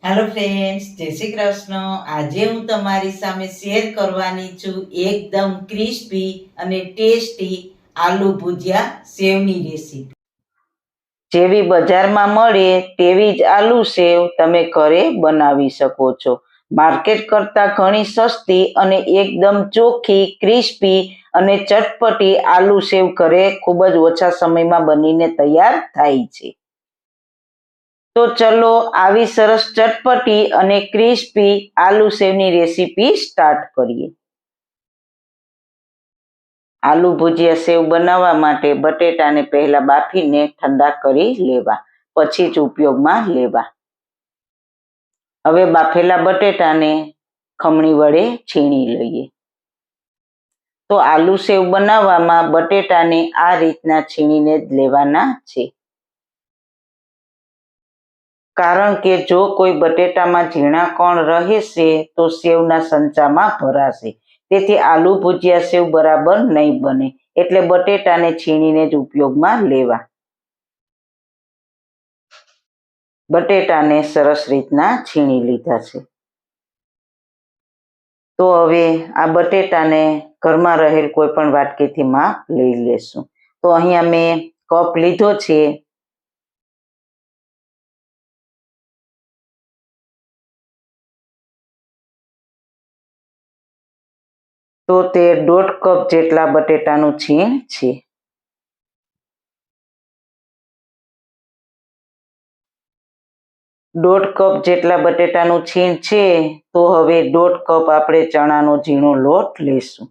Hello friends, जय श्री कृष्ण। आज हूँ तमारी सामे शेर करवानी छू एकदम क्रिस्पी अने टेस्टी आलू भुजिया सेवनी रेसिपी। जेवी बजार में मळे तेवी ज आलू सेव तमे घरे बनावी शको छो। मार्केट करता घणी सस्ती अने एकदम चोखी क्रिस्पी अने चटपटी आलू सेव घरे खूब ज ओछा समय में बनीने तैयार थाय छे। तो चलो आवी सरस चटपटी अने क्रिस्पी आलू सेवनी रेसिपी स्टार्ट करिए। आलू भुजिया सेव बनावा माटे बटेटाने पहला बाफीने ठंडा करी लेवा, पछी ज उपयोगमां लेवा। हवे बाफेला बटेटाने खमणी वडे छीणी लईए। तो आलू सेव बनावामां बटेटाने आ रीतना छीणीने ज लेवाना छे। कारण के जो कोई बटेटा में झीणा कण रहेशे तो सेवना संचामां भराशे, तेथी आलू भुजिया सेव बराबर नहीं बने, एटले बटेटाने छीणीने ज उपयोगमां लेवा। बटेटाने सरस रीतना छीणी लीधा छे। तो हवे आ बटेटाने घरमां रहेल कोई पण वाटकीथी माप लई लेशुं। तो अहींया मैं कप लीधो छे। तो ते 1.5 कप जेटला बटेटानुं छीण छे। दौड़ कप जेटला बटेटानुं छीण छे। तो हवे 1.5 कप आपणे चणानो झीणो लोट लेशुं।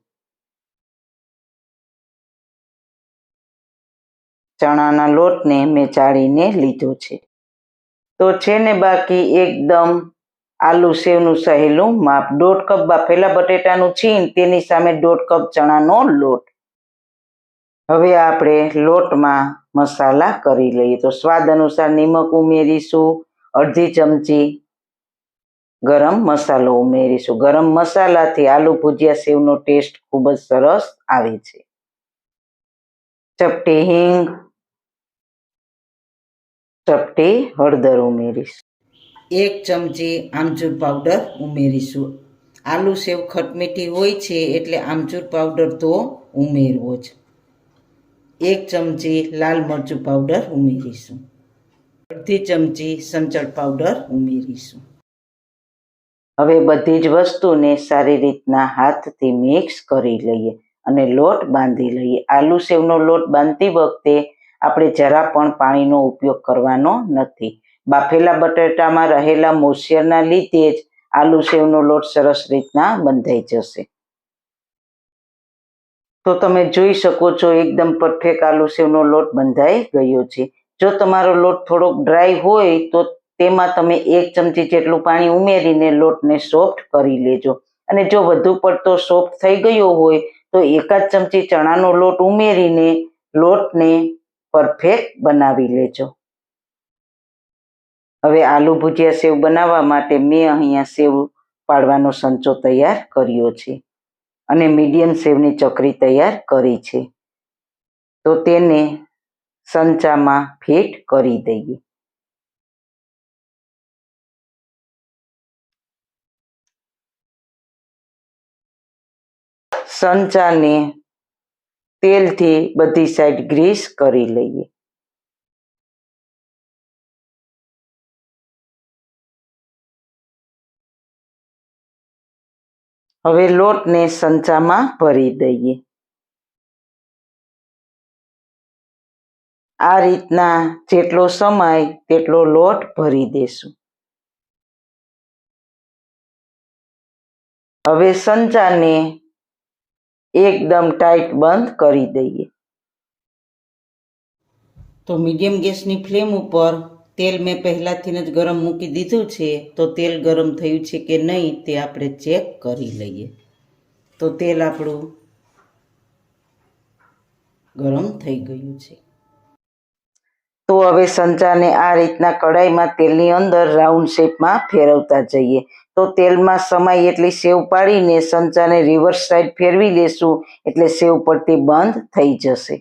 चणाना लोटने मैं चाळीने लीधो छे। तो छे ने बाकी एकदम आलू सेवनुं सहेલું माप। 1.5 कप बाफेला बटेटानुं छीण तेनी सामे 1.5 कप चणानो लोट। हवे आपणे लोटमां मसाला करी लईए। तो स्वाद अनुसार निमक उमेरीशुं, अर्धी चमची गरम मसालो उमेरीशुं। गरम मसालाथी आलू भुजिया सेवनो टेस्ट खूब ज सरस आवे छे। चपटी हींग, चपटी हळदर उमेरीशुं। 1 चमची आमचूर पाउडर उमेरीशुं। आलू सेव खटमीठी होय छे एटले आमचूर पाउडर तो उमेरवो ज। 1 चमची लाल मरचું पाउडर उमेरीशुं। अर्धी चमची संचળ पाउडर उमेरीशुं। हवे बधी ज वस्तुने सारी रीतना हाथथी मिक्स करी लईए અને લોટ બાંધી લઈએ। આલુ સેવનો લોટ બાંધતી વખતે આપણે જરા પણ પાણીનો ઉપયોગ કરવાનો નથી। બાફેલા બટેટામાં રહેલા મોઇશ્ચરના લીધે જ આલુ સેવનો લોટ સરસ રીતના બંધાઈ જશે। તો તમે જોઈ શકો છો એકદમ પરફેક્ટ આલુ સેવનો લોટ બંધાઈ ગયો છે। જો તમારો લોટ થોડોક ડ્રાય હોય તો તેમાં તમે 1 ચમચી જેટલું પાણી ઉમેરીને લોટને સોફ્ટ કરી લેજો। અને જો વધુ પડતો સોફ્ટ થઈ ગયો હોય તો 1 ચમચી ચણાનો લોટ ઉમેરીને લોટને પરફેક્ટ બનાવી લેજો। હવે આલુ ભુજિયા સેવ બનાવવા માટે મેં અહીંયા સેવ પાડવાનો સંચો તૈયાર કર્યો છે અને મીડિયમ સેવની ચકરી તૈયાર કરી છે। તો તેને સંચામાં ફિટ કરી દઈએ। સંચાને તેલથી બધી સાઈડ ગ્રીસ કરી લઈએ। હવે લોટને સંચામાં ભરી દઈએ। આ રીતના જેટલો સમાય તેટલો લોટ ભરી દેશું। હવે સંચાને એકદમ ટાઈટ બંધ કરી દઈએ। તો મીડિયમ ગેસની ફ્લેમ ઉપર તેલ મેં પહેલાથી જ ગરમ મૂકી દીધું છે। તો તેલ ગરમ થયું છે કે નહીં તે આપણે ચેક કરી લઈએ। તો તેલ આપણું ગરમ થઈ ગયું છે। તો હવે સંચાને આ રીતના કડાઈમાં તેલની અંદર રાઉન્ડ શેપમાં ફેરવતા જઈએ। તો તેલમાં સમાય એટલી સેવ પાડીને સંચાને રિવર્સ સાઈડ ફેરવી લેશું એટલે સેવ પડતી બંધ થઈ જશે।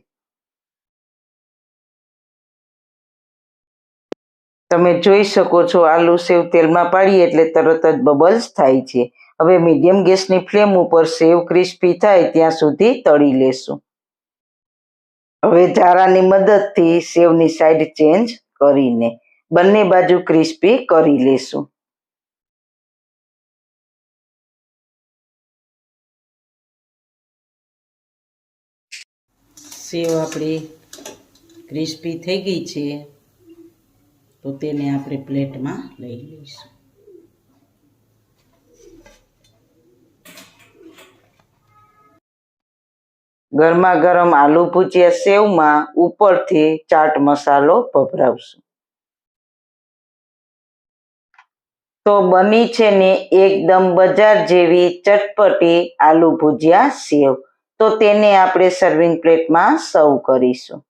તમે જોઈ શકો છો આલુ સેવ તેલમાં પાડીએ એટલે તરત જ બબલ્સ થાય છે. હવે મીડિયમ ગેસની ફ્લેમ ઉપર સેવ ક્રિસ્પી થાય ત્યાં સુધી તળી લેશું. હવે ઝારાની મદદથી સેવની સાઈડ ચેન્જ કરીને બંને બાજુ ક્રિસ્પી કરી લેશું. સેવ આપણી ક્રિસ્પી થઈ ગઈ છે તો તેને આપણે પ્લેટમાં લઈ લઈશું. ગરમા ગરમ આલુ ભુજિયા સેવમાં ઉપરથી ચાટ મસાલો ભભરાવશું. તો બની છે ને એકદમ બજાર જેવી ચટપટી આલુ ભુજિયા સેવ. તો તેને આપણે સર્વિંગ પ્લેટમાં સર્વ કરીશું.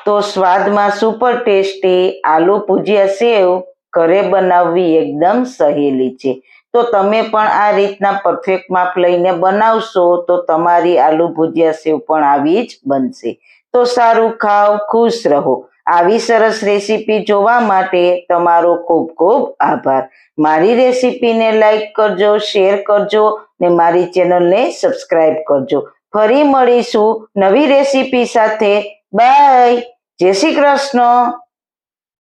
તો સ્વાદમાં સુપર ટેસ્ટી આલુ ભુજિયા સેવ ઘરે બનાવવી એકદમ સહેલી છે. તો તમે પણ આ રીતના પરફેક્ટ માપ લઈને બનાવશો તો તમારી આલુ ભુજિયા સેવ પણ આવી જ બનશે. તો સારું ખાઓ, ખુશ રહો. આવી સરસ રેસીપી જોવા માટે તમારો ખૂબ ખૂબ આભાર. મારી રેસીપીને લાઈક કરજો, શેર કરજો ને મારી ચેનલને સબસ્ક્રાઈબ કરજો. ફરી મળીશું નવી રેસીપી સાથે. બાય. જય શ્રી કૃષ્ણ.